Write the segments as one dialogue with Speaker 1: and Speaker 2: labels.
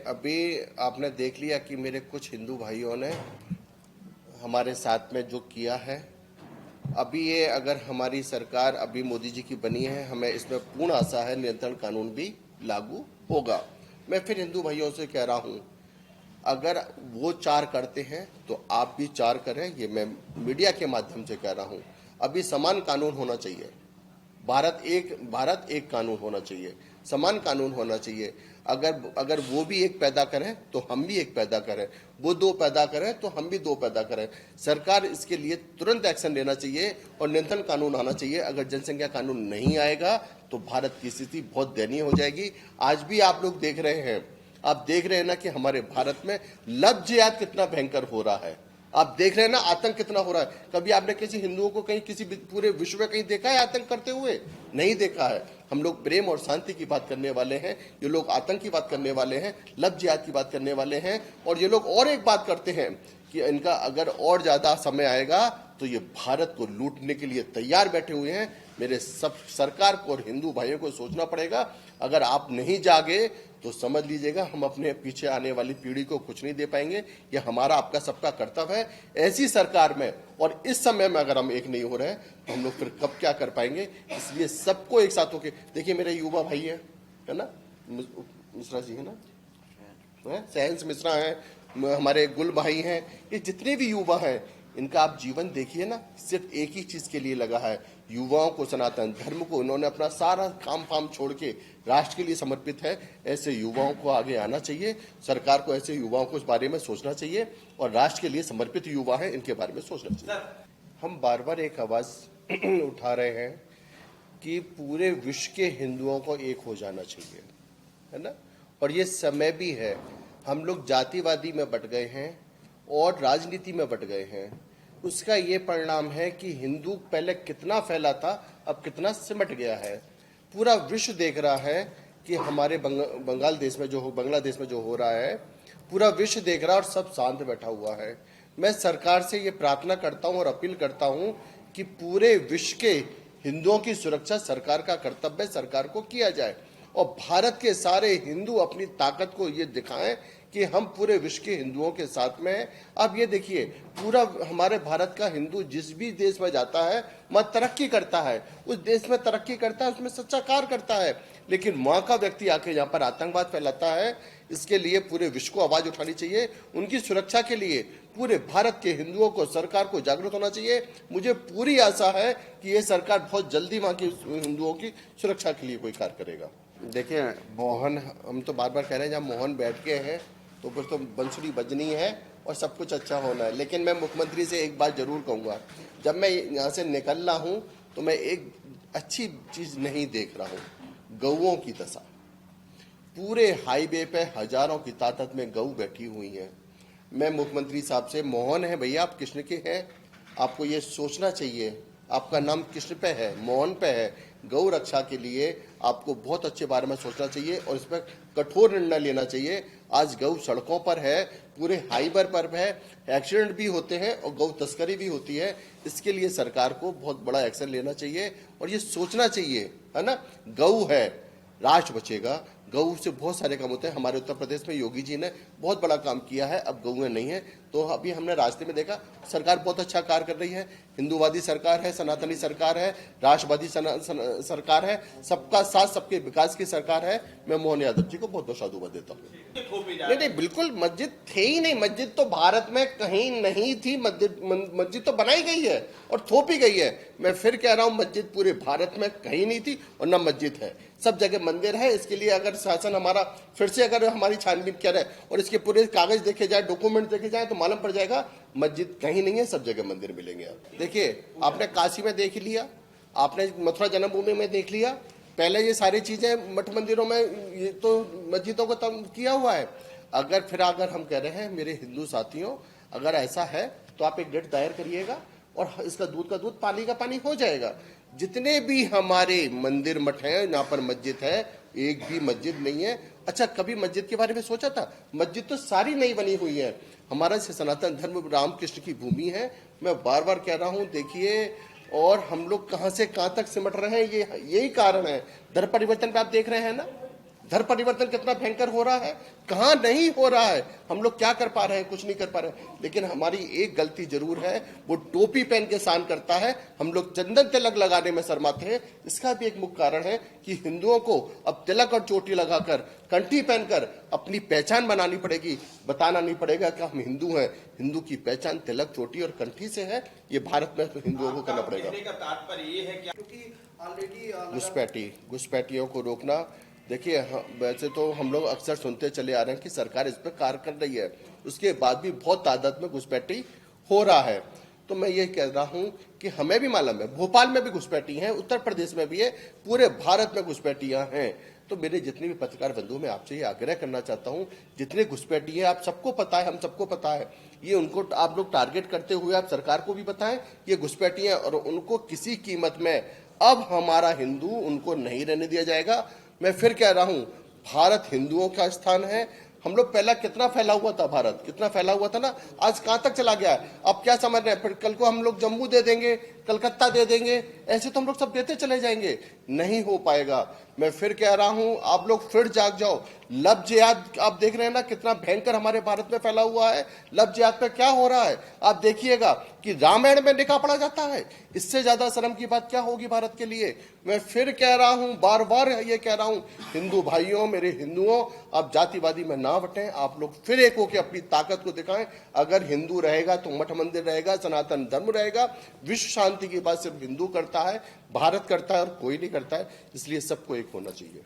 Speaker 1: अभी आपने देख लिया कि मेरे कुछ हिंदू भाइयों ने हमारे साथ में जो किया है। अभी ये अगर हमारी सरकार अभी मोदी जी की बनी है, हमें इसमें पूर्ण आशा है नियंत्रण कानून भी लागू होगा। मैं फिर हिंदू भाइयों से कह रहा हूँ, अगर वो 4 करते हैं तो आप भी 4 करें। ये मैं मीडिया के माध्यम से कह रहा हूँ। अभी समान कानून होना चाहिए। भारत एक कानून होना चाहिए, समान कानून होना चाहिए। अगर वो भी एक पैदा करें तो हम भी एक पैदा करें, वो 2 पैदा करें तो हम भी 2 पैदा करें। सरकार इसके लिए तुरंत एक्शन लेना चाहिए और नियंत्रण कानून आना चाहिए। अगर जनसंख्या कानून नहीं आएगा तो भारत की स्थिति बहुत दयनीय हो जाएगी। आज भी आप लोग देख रहे हैं, आप देख रहे हैं ना कि हमारे भारत में लव जिहाद कितना भयंकर हो रहा है। आप देख रहे हैं ना आतंक कितना हो रहा है। कभी आपने किसी हिंदुओं को कहीं किसी पूरे विश्व में कहीं देखा है आतंक करते हुए? नहीं देखा है। हम लोग प्रेम और शांति की बात करने वाले हैं, ये लोग आतंक की बात करने वाले हैं, लव जिहाद की बात करने वाले हैं। और ये लोग और एक बात करते हैं कि इनका अगर और ज्यादा समय आएगा तो ये भारत को लूटने के लिए तैयार बैठे हुए हैं। मेरे सब सरकार को और हिंदू भाइयों को सोचना पड़ेगा। अगर आप नहीं जागे तो समझ लीजिएगा हम अपने पीछे आने वाली पीढ़ी को कुछ नहीं दे पाएंगे। यह हमारा आपका सबका कर्तव्य है। ऐसी सरकार में और इस समय में अगर हम एक नहीं हो रहे हैं तो हम लोग फिर कब क्या कर पाएंगे। इसलिए सबको एक साथ होके देखिए, मेरे युवा भाई है ना, मिश्रा जी है ना, सहंस मिश्रा है, हमारे गुल भाई हैं, ये जितने भी युवा हैं इनका आप जीवन देखिए ना, सिर्फ एक ही चीज के लिए लगा है, युवाओं को, सनातन धर्म को। उन्होंने अपना सारा काम फाम छोड़ के राष्ट्र के लिए समर्पित है। ऐसे युवाओं को आगे आना चाहिए। सरकार को ऐसे युवाओं को इस बारे में सोचना चाहिए और राष्ट्र के लिए समर्पित युवा हैं, इनके बारे में सोचना चाहिए। हम बार बार एक आवाज उठा रहे हैं कि पूरे विश्व के हिंदुओं को एक हो जाना चाहिए, है ना। और ये समय भी है। हम लोग जातिवादी में बट गए हैं और राजनीति में बट गए हैं। उसका ये परिणाम है कि हिंदू पहले कितना फैला था, अब कितना सिमट गया है। पूरा विश्व देख रहा है कि हमारे बांग्लादेश में जो हो रहा है, पूरा विश्व देख रहा है और सब शांत बैठा हुआ है। मैं सरकार से ये प्रार्थना करता हूँ और अपील करता हूँ कि पूरे विश्व के हिंदुओं की सुरक्षा सरकार का कर्तव्य, सरकार को किया जाए और भारत के सारे हिंदू अपनी ताकत को ये दिखाएं कि हम पूरे विश्व के हिंदुओं के साथ में हैं। अब ये देखिए, पूरा हमारे भारत का हिंदू जिस भी देश में जाता है वहाँ तरक्की करता है, उस देश में तरक्की करता है, उसमें सच्चा कार्य करता है। लेकिन वहाँ का व्यक्ति आके यहाँ पर आतंकवाद फैलाता है। इसके लिए पूरे विश्व को आवाज उठानी चाहिए। उनकी सुरक्षा के लिए पूरे भारत के हिंदुओं को, सरकार को जागरूक होना चाहिए। मुझे पूरी आशा है कि ये सरकार बहुत जल्दी वहाँ की हिंदुओं की सुरक्षा के लिए कोई कार्य करेगा। देखिए मोहन, हम तो बार बार कह रहे हैं जहाँ मोहन बैठ के हैं तो फिर तो बंसुरी बजनी है और सब कुछ अच्छा होना है। लेकिन मैं मुख्यमंत्री से एक बात जरूर कहूँगा, जब मैं यहाँ से निकल रहा हूँ तो मैं एक अच्छी चीज़ नहीं देख रहा हूँ। गऊओं की दशा, पूरे हाईवे पे हजारों की तादाद में गऊ बैठी हुई हैं। मैं मुख्यमंत्री साहब से, मोहन है भैया, आप कृष्ण के हैं, आपको ये सोचना चाहिए, आपका नाम कृष्ण पे है, मोहन पे है। गौ रक्षा के लिए आपको बहुत अच्छे बारे में सोचना चाहिए और इस पर कठोर निर्णय लेना चाहिए। आज गौ सड़कों पर है, पूरे हाईवे पर है, एक्सीडेंट भी होते हैं और गौ तस्करी भी होती है। इसके लिए सरकार को बहुत बड़ा एक्शन लेना चाहिए और ये सोचना चाहिए, है ना। गौ है, राष्ट्र बचेगा। गऊ से बहुत सारे काम होते हैं। हमारे उत्तर प्रदेश में योगी जी ने बहुत बड़ा काम किया है, अब गऊएं नहीं है। तो अभी हमने रास्ते में देखा, सरकार बहुत अच्छा कार्य कर रही है। हिंदूवादी सरकार है, सनातनी सरकार है, राष्ट्रवादी सरकार है, सबका साथ सबके विकास की सरकार है। मैं मोहन यादव जी को बहुत बहुत साधुवाद देता हूँ। नहीं, बिल्कुल मस्जिद थे ही नहीं। मस्जिद तो भारत में कहीं नहीं थी। मस्जिद तो बनाई गई है और थोपी गई है। मैं फिर कह रहा हूँ, मस्जिद पूरे भारत में कहीं नहीं थी और न मस्जिद है, सब जगह मंदिर है। इसके लिए अगर शासन हमारा फिर से अगर हमारी छानबीन करे और इसके पूरे कागज देखे जाए, डॉक्यूमेंट देखे जाए तो मालूम पड़ जाएगा मस्जिद कहीं नहीं है, सब जगह मंदिर मिलेंगे। आप देखिए, आपने काशी में देख लिया, आपने मथुरा जन्मभूमि में देख लिया। पहले ये सारी चीजें मठ मंदिरों में, ये तो मस्जिदों को तब किया हुआ है। अगर हम कह रहे हैं मेरे हिंदू साथियों, अगर ऐसा है तो आप एक डेट दायर करिएगा और इसका दूध का दूध, पानी का पानी हो जाएगा। जितने भी हमारे मंदिर मठ हैं, यहाँ पर मस्जिद है, एक भी मस्जिद नहीं है। अच्छा, कभी मस्जिद के बारे में सोचा था? मस्जिद तो सारी नई बनी हुई है। हमारा सनातन धर्म रामकृष्ण की भूमि है। मैं बार बार कह रहा हूँ, देखिए, और हम लोग कहाँ से कहाँ तक सिमट रहे हैं, यही कारण है। धर्म परिवर्तन पे आप देख रहे हैं ना, धर्म परिवर्तन कितना भयंकर हो रहा है, कहाँ नहीं हो रहा है, हम लोग क्या कर पा रहे हैं, कुछ नहीं कर पा रहे हैं। लेकिन हमारी एक गलती जरूर है, वो टोपी पहन के शान करता है, हम लोग चंदन तिलक लगाने में शर्माते हैं। इसका भी एक मुख्य कारण है कि हिंदुओं को अब तिलक और चोटी लगाकर, कंठी पहनकर अपनी पहचान बनानी पड़ेगी, बताना नहीं पड़ेगा कि हम हिंदू हैं। हिंदू की पहचान तिलक, चोटी और कंठी से है, ये भारत में तो हिंदुओं को करना पड़ेगा। घुसपैठियों को रोकना, देखिए वैसे तो हम लोग अक्सर सुनते चले आ रहे हैं कि सरकार इस पर कार्य कर रही है, उसके बाद भी बहुत तादाद में घुसपैठी हो रहा है। तो मैं ये कह रहा हूं कि हमें भी मालूम है, भोपाल में भी घुसपैठी हैं, उत्तर प्रदेश में भी है, पूरे भारत में घुसपैठियां हैं। तो मेरे जितने भी पत्रकार बंधु, मैं आपसे ये आग्रह करना चाहता हूं, जितने घुसपैठी हैं, आप सबको पता है, हम सबको पता है, ये उनको आप लोग टारगेट करते हुए आप सरकार को भी बताएं ये घुसपैठी हैं, और उनको किसी कीमत में अब हमारा हिंदू उनको नहीं रहने दिया जाएगा। मैं फिर कह रहा हूं, भारत हिंदुओं का स्थान है। हम लोग पहला कितना फैला हुआ था, भारत कितना फैला हुआ था ना, आज कहां तक चला गया है। अब क्या समझ रहे हैं, फिर कल को हम लोग जम्मू दे देंगे, कलकत्ता दे देंगे, ऐसे तो हम लोग सब देते चले जाएंगे, नहीं हो पाएगा। मैं फिर कह रहा हूं, आप लोग फिर जाग जाओ। लव जिहाद आप देख रहे हैं ना, कितना भयंकर हमारे भारत में फैला हुआ है। लव जिहाद पे क्या हो रहा है, आप देखिएगा कि रामायण में निकाह पढ़ा जाता है। इससे ज्यादा शर्म की बात क्या होगी भारत के लिए। मैं फिर कह रहा हूं, बार बार ये कह रहा हूं, हिंदू भाइयों, मेरे हिंदुओं, आप जातिवादी में ना बटें, आप लोग फिर एक होकर अपनी ताकत को दिखाएं। अगर हिंदू रहेगा तो मठ मंदिर रहेगा, सनातन धर्म रहेगा। विश्व शांति की बात सिर्फ हिंदू करता है, भारत करता है, और कोई नहीं करता है। इसलिए सबको एक होना चाहिए।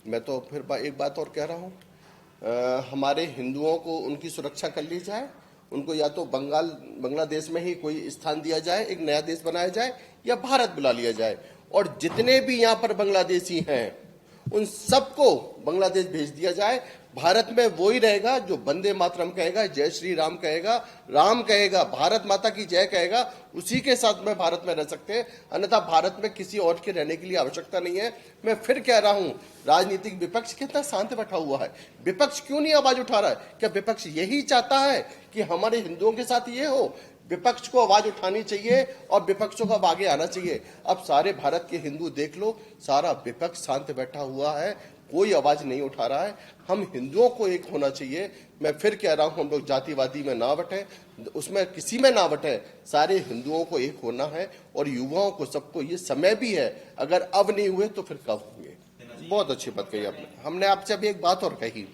Speaker 1: मैं तो फिर एक बात और कह रहा हूं, हमारे हिंदुओं को उनकी सुरक्षा कर ली जाए, उनको या तो बांग्लादेश में ही कोई स्थान दिया जाए, एक नया देश बनाया जाए, या भारत बुला लिया जाए, और जितने भी यहाँ पर बांग्लादेशी हैं उन सबको बांग्लादेश भेज दिया जाए। भारत में वो ही रहेगा जो वंदे मातरम कहेगा, जय श्री राम कहेगा, राम कहेगा, भारत माता की जय कहेगा, उसी के साथ में भारत में रह सकते हैं। अन्यथा भारत में किसी और के रहने के लिए आवश्यकता नहीं है। मैं फिर कह रहा हूं, राजनीतिक विपक्ष कितना शांत बैठा हुआ है, विपक्ष क्यों नहीं आवाज उठा रहा है। क्या विपक्ष यही चाहता है कि हमारे हिंदुओं के साथ ये हो। विपक्ष को आवाज उठानी चाहिए और विपक्षों का आगे आना चाहिए। अब सारे भारत के हिंदू देख लो, सारा विपक्ष शांत बैठा हुआ है, कोई आवाज नहीं उठा रहा है। हम हिंदुओं को एक होना चाहिए। मैं फिर कह रहा हूं, हम लोग जातिवादी में ना बटे, उसमें किसी में ना बटे, सारे हिंदुओं को एक होना है। और युवाओं को, सबको ये समय भी है, अगर अब नहीं हुए तो फिर कब होंगे। बहुत अच्छी बात कही आपने। हमने आपसे अभी एक बात और कही,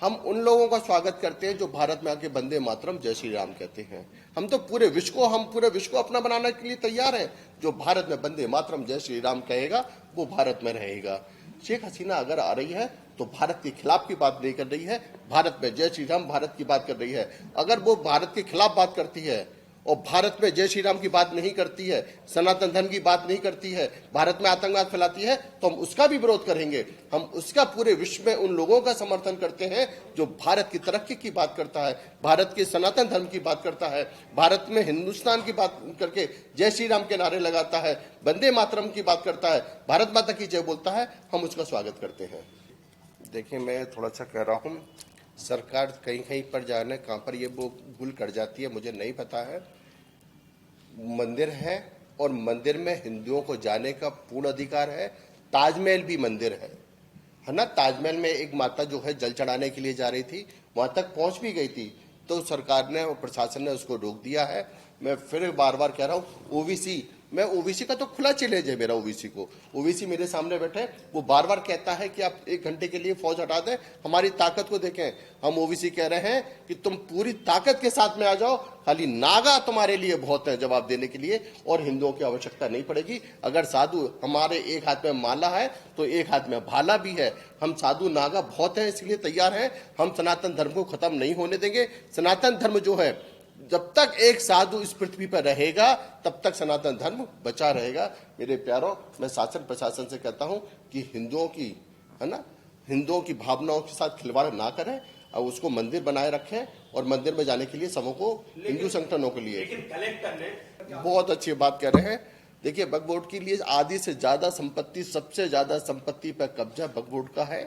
Speaker 1: हम उन लोगों का स्वागत करते हैं जो भारत में आके वंदे मातरम जय श्री राम कहते हैं। हम पूरे विश्व को अपना बनाने के लिए तैयार हैं। जो भारत में वंदे मातरम जय श्री राम कहेगा वो भारत में रहेगा। शेख हसीना अगर आ रही है तो भारत के खिलाफ की बात नहीं कर रही है, भारत में जय श्री राम भारत की बात कर रही है। अगर वो भारत के खिलाफ बात करती है और भारत में जय श्री राम की बात नहीं करती है, सनातन धर्म की बात नहीं करती है, भारत में आतंकवाद फैलाती है, तो हम उसका भी विरोध करेंगे। हम उसका पूरे विश्व में उन लोगों का समर्थन करते हैं जो भारत की तरक्की की बात करता है, भारत के सनातन धर्म की बात करता है, भारत में हिंदुस्तान की बात करके जय श्री राम के नारे लगाता है, वंदे मातरम की बात करता है, भारत माता की जय बोलता है। हम उसका स्वागत करते हैं। देखिए, मैं थोड़ा सा कह रहा हूँ, सरकार कहीं कहीं पर जाने, कहाँ पर ये वो भूल कर जाती है मुझे नहीं पता है। मंदिर है और मंदिर में हिंदुओं को जाने का पूर्ण अधिकार है। ताजमहल भी मंदिर है ना। ताजमहल में एक माता जो है जल चढ़ाने के लिए जा रही थी, वहां तक पहुंच भी गई थी, तो सरकार ने और प्रशासन ने उसको रोक दिया है। मैं फिर बार बार कह रहा हूँ, ओबीसी, मैं ओबीसी का तो खुला चैलेंज है मेरा। ओबीसी को, ओबीसी मेरे सामने बैठे, वो बार बार कहता है कि आप 1 घंटे के लिए फौज हटा दें, हमारी ताकत को देखें। हम ओबीसी कह रहे हैं कि तुम पूरी ताकत के साथ में आ जाओ, खाली नागा तुम्हारे लिए बहुत है जवाब देने के लिए, और हिंदुओं की आवश्यकता नहीं पड़ेगी। अगर साधु, हमारे एक हाथ में माला है तो एक हाथ में भाला भी है। हम साधु नागा बहुत हैं, इसलिए तैयार हैं। हम सनातन धर्म को खत्म नहीं होने देंगे। सनातन धर्म जो है, जब तक एक साधु इस पृथ्वी पर रहेगा तब तक सनातन धर्म बचा रहेगा। मेरे प्यारों, मैं शासन प्रशासन से कहता हूं कि हिंदुओं की, है ना, हिंदुओं की भावनाओं के साथ खिलवाड़ ना करें और उसको मंदिर बनाए रखें, और मंदिर में जाने के लिए सबों को, हिंदू संगठनों के लिए। कलेक्टर ने बहुत अच्छी बात कह रहे हैं। देखिए, वक्फ बोर्ड के लिए आधी से ज्यादा संपत्ति, सबसे ज्यादा संपत्ति पर कब्जा वक्फ बोर्ड का है।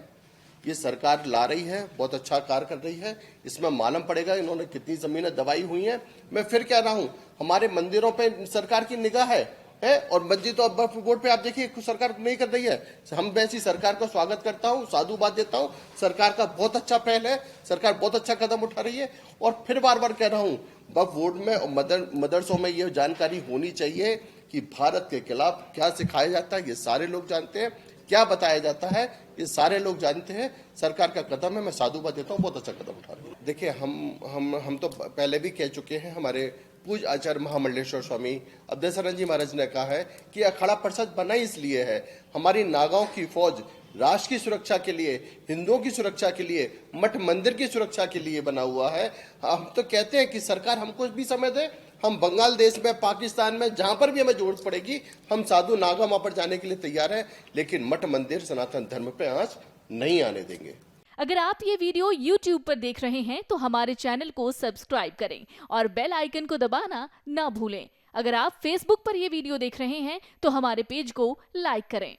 Speaker 1: ये सरकार ला रही है, बहुत अच्छा कार्य कर रही है। इसमें मालूम पड़ेगा इन्होंने कितनी जमीनें दबाई हुई हैं। मैं फिर कह रहा हूं, हमारे मंदिरों पे सरकार की निगाह है, है। और मस्जिद और वक्फ बोर्ड पे आप देखिए सरकार नहीं कर रही है। हम वैसी सरकार का स्वागत करता हूँ, साधुवाद देता हूँ। सरकार का बहुत अच्छा पहल है, सरकार बहुत अच्छा कदम उठा रही है। और फिर बार बार कह रहा हूँ, वक्फ बोर्ड में और मदरसों में ये जानकारी होनी चाहिए कि भारत के खिलाफ क्या सिखाया जाता है, ये सारे लोग जानते हैं। क्या बताया जाता है, ये सारे लोग जानते हैं। सरकार का कदम है, मैं साधुवाद देता हूँ, बहुत अच्छा कदम उठा रही है। देखिए, हम तो पहले भी कह चुके हैं। हमारे पूज्य आचार्य महामंडलेश्वर स्वामी अवधेशानंद जी महाराज ने कहा है कि अखाड़ा परिषद बना इसलिए है, हमारी नागाओं की फौज राष्ट्र की सुरक्षा के लिए, हिंदुओं की सुरक्षा के लिए, मठ मंदिर की सुरक्षा के लिए बना हुआ है। हम तो कहते हैं कि सरकार हमको भी समय दे, हम बंगाल देश में, पाकिस्तान में, जहां पर भी हमें जरूरत पड़ेगी, हम साधु नागा वहां पर जाने के लिए तैयार हैं, लेकिन मठ मंदिर सनातन धर्म पे आंच नहीं आने देंगे।
Speaker 2: अगर आप ये वीडियो YouTube पर देख रहे हैं तो हमारे चैनल को सब्सक्राइब करें और बेल आइकन को दबाना ना भूलें। अगर आप Facebook पर ये वीडियो देख रहे हैं तो हमारे पेज को लाइक करें।